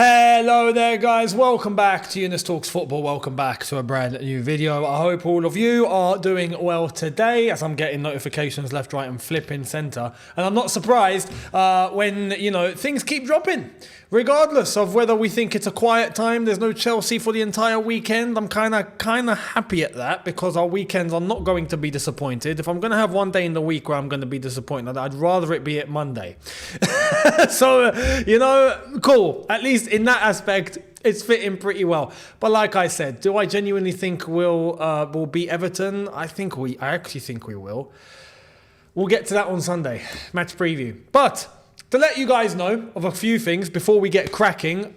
Hello there guys, welcome back to Younes Talks Football, welcome back to a brand new video. I hope all of you are doing well today as I'm getting notifications left, right and flipping centre. And I'm not surprised when, things keep dropping. Regardless of whether we think it's a quiet time, there's no Chelsea for the entire weekend. I'm kind of happy at that because our weekends are not going to be disappointed. If I'm going to have one day in the week where I'm going to be disappointed, I'd rather it be at Monday. So, cool. At least in that aspect, it's fitting pretty well. But like I said, do I genuinely think we'll beat Everton? I actually think we will. We'll get to that on Sunday, match preview. But to let you guys know of a few things before we get cracking,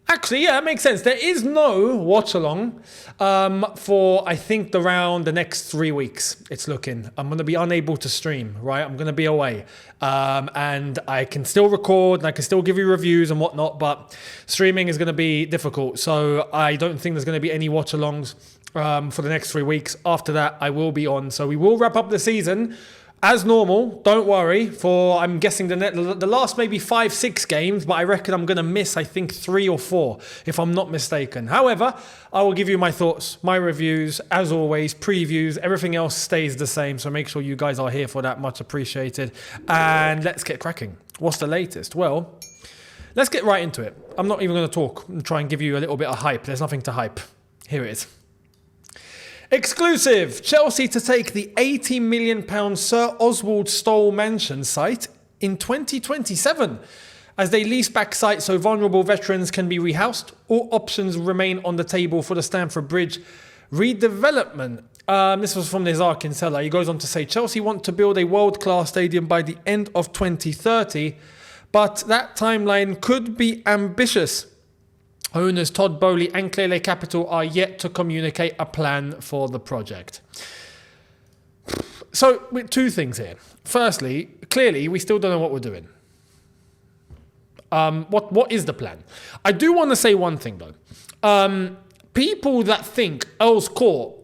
actually, yeah, it makes sense. There is no watch-along for, I think, the next 3 weeks, it's looking. I'm going to be unable to stream, right? I'm going to be away. And I can still record and I can still give you reviews and whatnot, but streaming is going to be difficult. So I don't think there's going to be any watch-alongs for the next 3 weeks. After that, I will be on. So we will wrap up the season as normal, don't worry, for I'm guessing the last maybe 5-6 games, but I reckon I'm going to miss, I think, 3 or 4, if I'm not mistaken. However, I will give you my thoughts, my reviews, as always, previews, everything else stays the same, so make sure you guys are here for that, much appreciated. And let's get cracking. What's the latest? Well, let's get right into it. I'm not even going to talk and try and give you a little bit of hype. There's nothing to hype. Here it is. Exclusive! Chelsea to take the £80 million Sir Oswald Stoll Mansion site in 2027 as they lease back site so vulnerable veterans can be rehoused. All options remain on the table for the Stamford Bridge redevelopment. This was from Nizar Kinsella. He goes on to say, Chelsea want to build a world-class stadium by the end of 2030, but that timeline could be ambitious. Owners Todd Bowley and Clearlake Capital are yet to communicate a plan for the project. So, with two things here. Firstly, clearly, we still don't know what we're doing. What is the plan? I do want to say one thing, though. People that think Earl's Court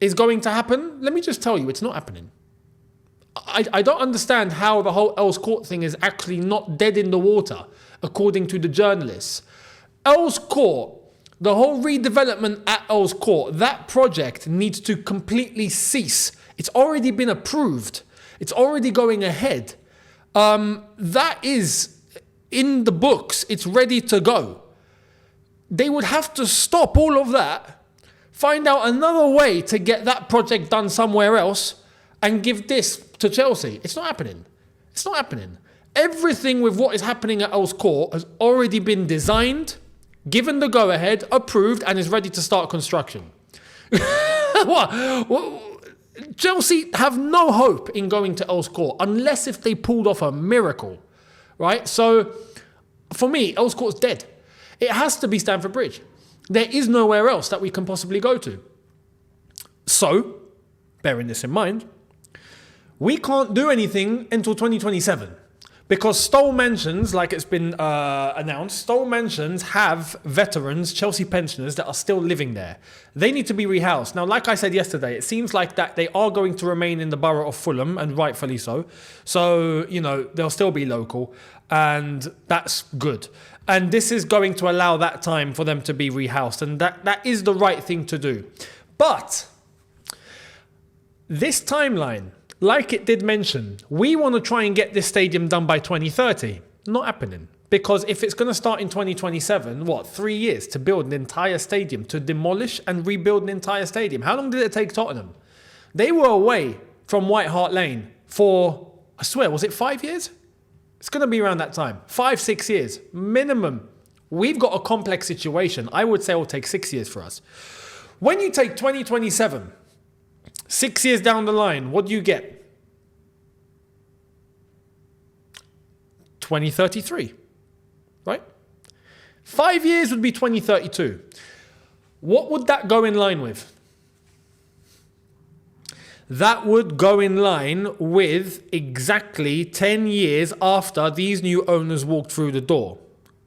is going to happen, let me just tell you, it's not happening. I don't understand how the whole Earl's Court thing is actually not dead in the water, according to the journalists. Earl's Court, the whole redevelopment at Earl's Court, that project needs to completely cease. It's already been approved. It's already going ahead. That is in the books. It's ready to go. They would have to stop all of that, find out another way to get that project done somewhere else, and give this to Chelsea. It's not happening. It's not happening. Everything with what is happening at Earl's Court has already been designed, given the go-ahead, approved, and is ready to start construction. Chelsea have no hope in going to Earl's Court unless if they pulled off a miracle, right? So, for me, Earl's Court's dead. It has to be Stamford Bridge. There is nowhere else that we can possibly go to. So, bearing this in mind, we can't do anything until 2027. Because Stoll Mansions, like it's been announced, Stoll Mansions have veterans, Chelsea pensioners, that are still living there. They need to be rehoused. Now, like I said yesterday, it seems like that they are going to remain in the borough of Fulham, and rightfully so. So, they'll still be local, and that's good. And this is going to allow that time for them to be rehoused, and that is the right thing to do. But this timeline, like it did mention, we want to try and get this stadium done by 2030. Not happening. Because if it's going to start in 2027, 3 years to build an entire stadium, to demolish and rebuild an entire stadium? How long did it take Tottenham? They were away from White Hart Lane for, I swear, was it 5 years? It's going to be around that time. 5-6 years, minimum. We've got a complex situation. I would say it will take 6 years for us. When you take 2027, 6 years down the line, what do you get? 2033, right? 5 years would be 2032. What would that go in line with? That would go in line with exactly 10 years after these new owners walked through the door.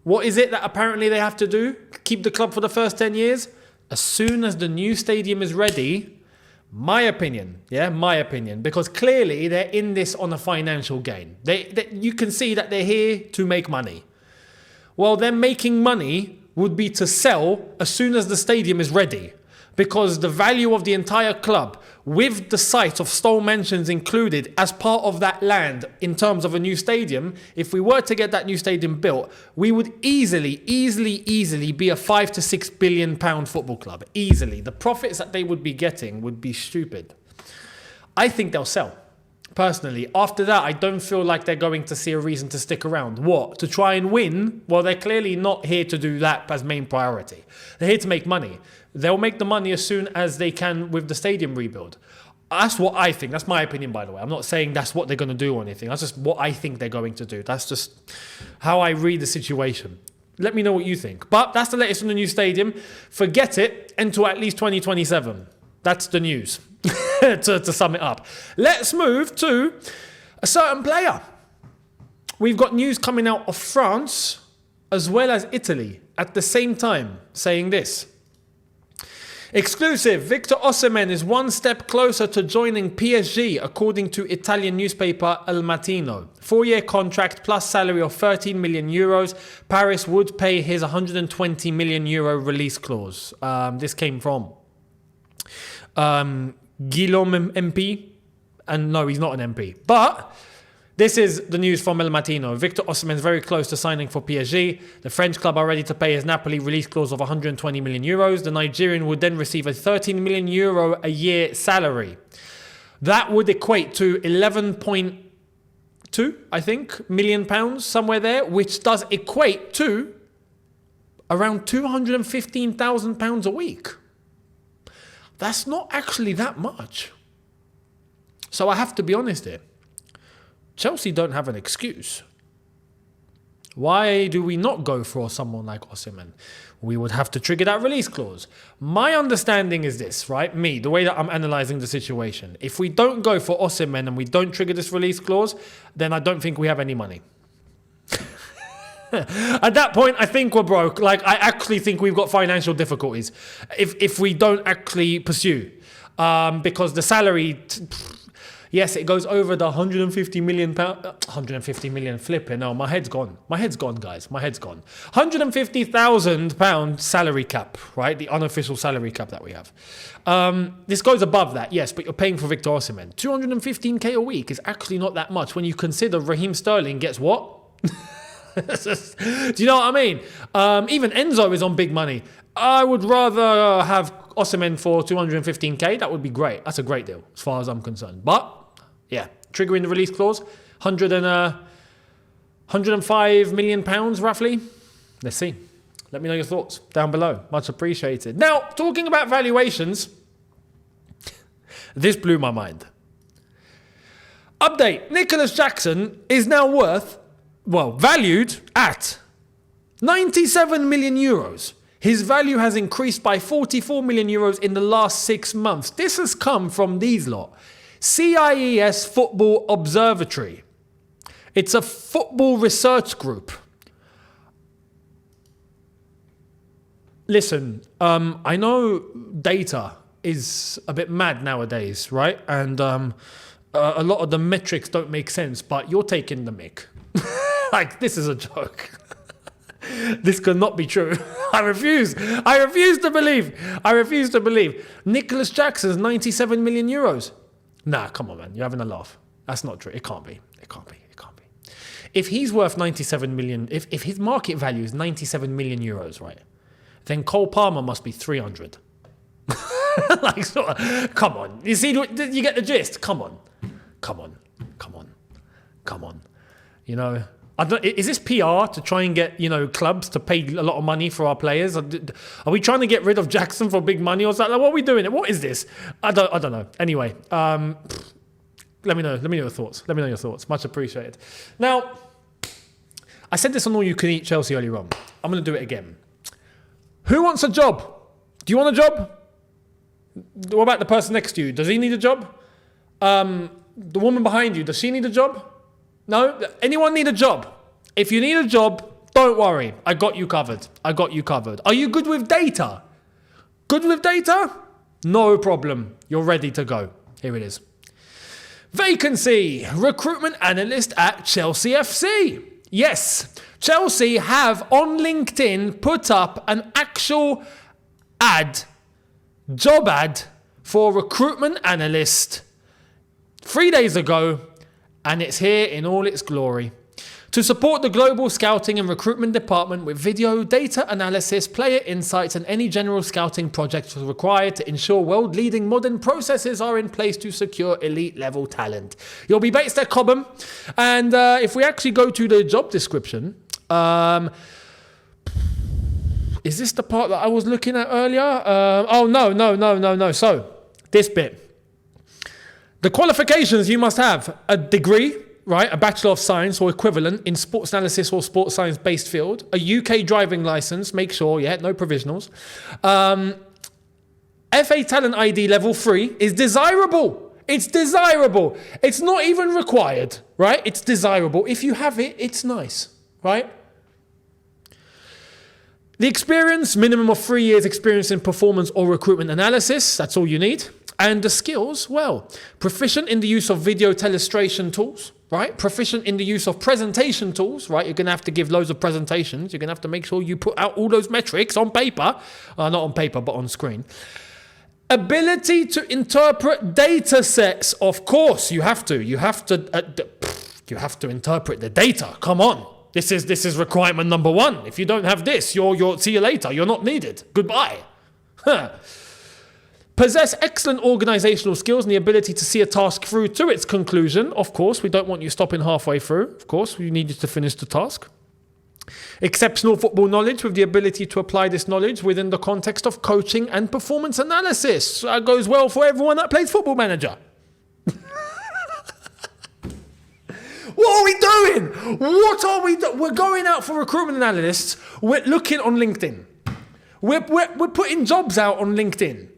What is it that apparently they have to do? Keep the club for the first 10 years? As soon as the new stadium is ready, My opinion, because clearly they're in this on a financial gain. You can see that they're here to make money. Well, them making money would be to sell as soon as the stadium is ready, because the value of the entire club, with the site of Stowe Mansions included as part of that land in terms of a new stadium, if we were to get that new stadium built, we would easily be a £5 to £6 billion football club. Easily. The profits that they would be getting would be stupid. I think they'll sell. Personally, after that, I don't feel like they're going to see a reason to stick around. What? To try and win? Well, they're clearly not here to do that as main priority. They're here to make money. They'll make the money as soon as they can with the stadium rebuild. That's what I think. That's my opinion, by the way. I'm not saying that's what they're going to do or anything. That's just what I think they're going to do. That's just how I read the situation. Let me know what you think. But that's the latest from the new stadium. Forget it until at least 2027. That's the news. to sum it up. Let's move to a certain player. We've got news coming out of France as well as Italy at the same time saying this. Exclusive, Victor Osimhen is one step closer to joining PSG, according to Italian newspaper El Mattino. 4-year contract plus salary of 13 million euros. Paris would pay his 120 million euro release clause. This came from Guillaume MP. And no, he's not an MP. But this is the news from El Mattino. Victor Osimhen is very close to signing for PSG. The French club are ready to pay his Napoli release clause of 120 million euros. The Nigerian would then receive a 13 million euro a year salary. That would equate to 11.2, I think, million pounds, somewhere there, which does equate to around £215,000 a week. That's not actually that much. So I have to be honest here. Chelsea don't have an excuse. Why do we not go for someone like Osimhen? We would have to trigger that release clause. My understanding is this, right? The way that I'm analysing the situation. If we don't go for Osimhen and we don't trigger this release clause, then I don't think we have any money. At that point, I think we're broke. Like, I actually think we've got financial difficulties if we don't actually pursue. Because the salary... Yes, it goes over the 150 million pound, 150 million flipping. No, my head's gone. My head's gone, guys. My head's gone. £150,000 salary cap, right? The unofficial salary cap that we have. This goes above that, yes, but you're paying for Victor Osimhen. 215k a week is actually not that much when you consider Raheem Sterling gets what? Do you know what I mean? Even Enzo is on big money. I would rather have Osimhen for 215k. That would be great. That's a great deal as far as I'm concerned. But yeah, triggering the release clause, 105 million pounds roughly. Let's see. Let me know your thoughts down below. Much appreciated. Now, talking about valuations, this blew my mind. Update. Nicholas Jackson is now valued at 97 million euros. His value has increased by 44 million euros in the last 6 months. This has come from these lot. CIES Football Observatory. It's a football research group. Listen, I know data is a bit mad nowadays, right? And a lot of the metrics don't make sense, but you're taking the mick. Like, this is a joke. This cannot be true. I refuse to believe. Nicholas Jackson's 97 million euros. Nah, come on, man. You're having a laugh. That's not true. It can't be. If he's worth 97 million, if his market value is 97 million euros, right, then Cole Palmer must be 300. Like, come on. You see, you get the gist? Come on. You know, is this PR to try and get, clubs to pay a lot of money for our players? Are we trying to get rid of Jackson for big money or something? Like, what are we doing? What is this? I don't know. Anyway, let me know your thoughts. Much appreciated. Now, I said this on All You Can Eat Chelsea earlier on. I'm going to do it again. Who wants a job? Do you want a job? What about the person next to you? Does he need a job? The woman behind you, does she need a job? No? Anyone need a job? If you need a job, don't worry. I got you covered. Are you good with data? No problem. You're ready to go. Here it is. Vacancy. Recruitment analyst at Chelsea FC. Yes, Chelsea have on LinkedIn put up an actual job ad for recruitment analyst 3 days ago, and it's here in all its glory. To support the global scouting and recruitment department with video, data analysis, player insights, and any general scouting projects required to ensure world-leading modern processes are in place to secure elite-level talent. You'll be based at Cobham, and if we actually go to the job description, is this the part that I was looking at earlier? No. So, this bit. The qualifications you must have: a degree, right, a Bachelor of Science or equivalent in sports analysis or sports science-based field, a UK driving license, make sure, no provisionals. FA Talent ID level 3 is desirable. It's desirable. It's not even required, right? It's desirable. If you have it, it's nice, right? The experience, minimum of 3 years experience in performance or recruitment analysis, that's all you need. And the skills, well, proficient in the use of video telestration tools, right? Proficient in the use of presentation tools, right? You're going to have to give loads of presentations. You're going to have to make sure you put out all those metrics on paper. Not on paper, but on screen. Ability to interpret data sets. Of course, you have to. You have to interpret the data. Come on. This is requirement number 1. If you don't have this, you're see you later. You're not needed. Goodbye. Possess excellent organizational skills and the ability to see a task through to its conclusion. Of course, we don't want you stopping halfway through. Of course, we need you to finish the task. Exceptional football knowledge with the ability to apply this knowledge within the context of coaching and performance analysis. That goes well for everyone that plays Football Manager. What are we doing? What are we doing? We're going out for recruitment analysts. We're looking on LinkedIn. We're putting jobs out on LinkedIn.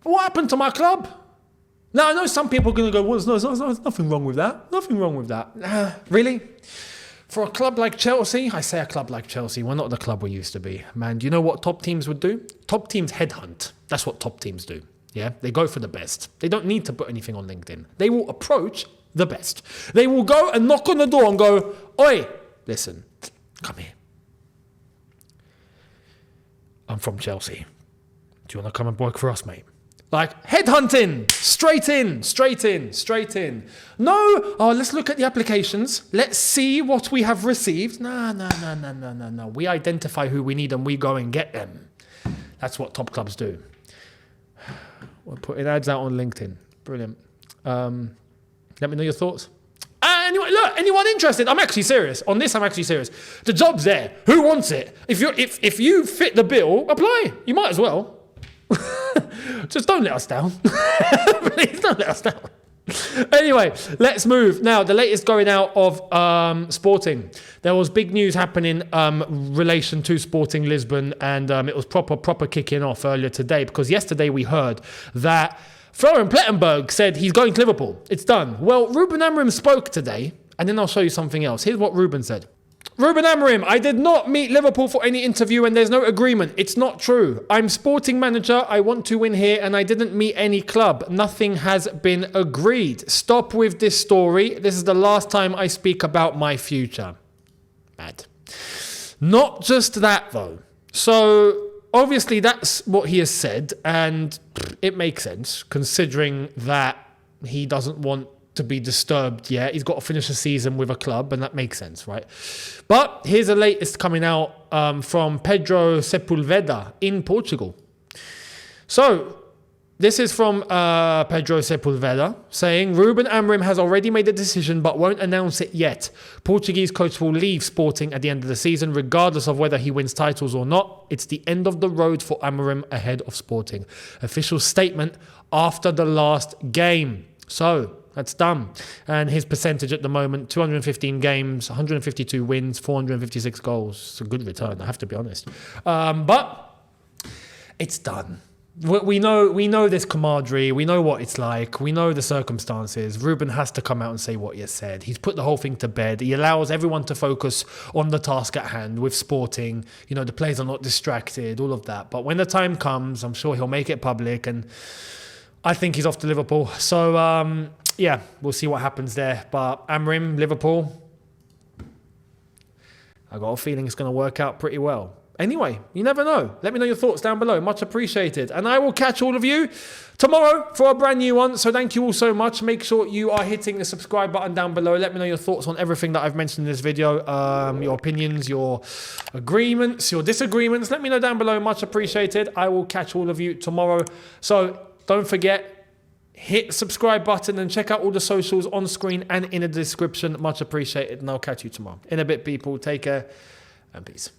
What happened to my club? Now, I know some people are going to go, well, there's nothing wrong with that. Nothing wrong with that. Really? For a club like Chelsea, I say a club like Chelsea, we're not the club we used to be. Man, do you know what top teams would do? Top teams headhunt. That's what top teams do. Yeah? They go for the best. They don't need to put anything on LinkedIn. They will approach the best. They will go and knock on the door and go, oi, listen, come here. I'm from Chelsea. Do you want to come and work for us, mate? Like, headhunting, straight in. No, let's look at the applications. Let's see what we have received. No. We identify who we need and we go and get them. That's what top clubs do. We're putting ads out on LinkedIn. Brilliant. Let me know your thoughts. Anyone interested? I'm actually serious. On this, I'm actually serious. The job's there. Who wants it? If you fit the bill, apply. You might as well. Just don't let us down. Please don't let us down. Anyway, let's move. Now, the latest going out of Sporting. There was big news happening relation to Sporting Lisbon, and it was proper kicking off earlier today, because yesterday we heard that Florian Plettenberg said he's going to Liverpool. It's done. Well, Ruben Amorim spoke today, and then I'll show you something else. Here's what Ruben said. Ruben Amorim, I did not meet Liverpool for any interview and there's no agreement. It's not true. I'm sporting manager. I want to win here and I didn't meet any club. Nothing has been agreed. Stop with this story. This is the last time I speak about my future. Mad. Not just that though. So obviously that's what he has said and it makes sense considering that he doesn't want to be disturbed yet. He's got to finish the season with a club and that makes sense, right? But here's the latest coming out from Pedro Sepulveda in Portugal. So this is from Pedro Sepulveda saying Ruben Amorim has already made a decision but won't announce it yet. Portuguese coach will leave Sporting at the end of the season regardless of whether he wins titles or not. It's the end of the road for Amorim ahead of Sporting. Official statement after the last game. So that's done. And his percentage at the moment, 215 games, 152 wins, 456 goals. It's a good return, I have to be honest. But it's done. We know this camaraderie. We know what it's like. We know the circumstances. Ruben has to come out and say what he has said. He's put the whole thing to bed. He allows everyone to focus on the task at hand with Sporting. You know, the players are not distracted, all of that. But when the time comes, I'm sure he'll make it public. And I think he's off to Liverpool. So, yeah, we'll see what happens there. But Amorim, Liverpool, I got a feeling it's going to work out pretty well. Anyway, you never know. Let me know your thoughts down below. Much appreciated. And I will catch all of you tomorrow for a brand new one. So thank you all so much. Make sure you are hitting the subscribe button down below. Let me know your thoughts on everything that I've mentioned in this video. Your opinions, your agreements, your disagreements. Let me know down below. Much appreciated. I will catch all of you tomorrow. So don't forget, hit the subscribe button and check out all the socials on screen and in the description. Much appreciated. And I'll catch you tomorrow. In a bit, people. Take care and peace.